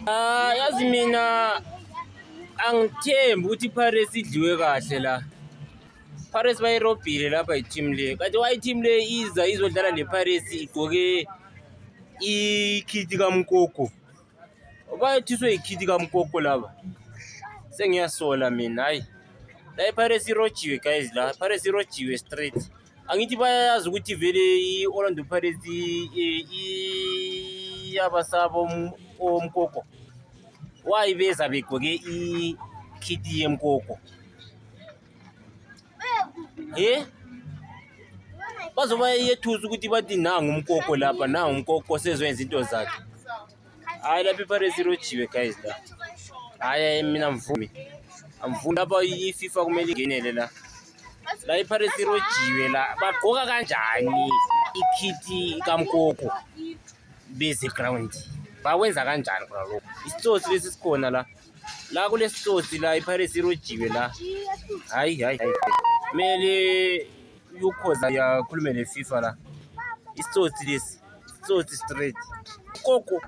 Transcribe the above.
Yazi mina angithembi ukuthi iPirates idliwe kahle la. Pirates bayirobhile lapha i-team le. Kanti why i-team le iza izodlala le-Pirates igqoke ikhithi kaMkoko? Bayethiswe ikhithi kaMkoko laba. Sengiyasola mina hayi. La iPirates irojiwe guys la. iPirates irojiwe straight. Angithi bayazi ukuthi vele i-Orlando Pirates iyabasaba omkoko. Why beza begqoke ikhithi yemkoko? Bazoba yethusa ukuthi bathi nanga umkoko lapha, nanga umkoko sezoyenza into zakhe. Hayi lapha iPirates irojiwe guys la. Hayi mina mvumi. Amvumi lapha iFIFA kumele ingenele la. La iPirates irojiwe la. Bagqoka kanjani ikhithi kaMkoko beze ground? Bawenza kanjani bro lokho? Isitsotsi lesi sikhona la. La kulesitsotsi la iPirates irojiwe la. Hayi. Mele ukhoza yakhulume neFIFA la. Isitsotsi lesi. Isitsotsi straight. Koko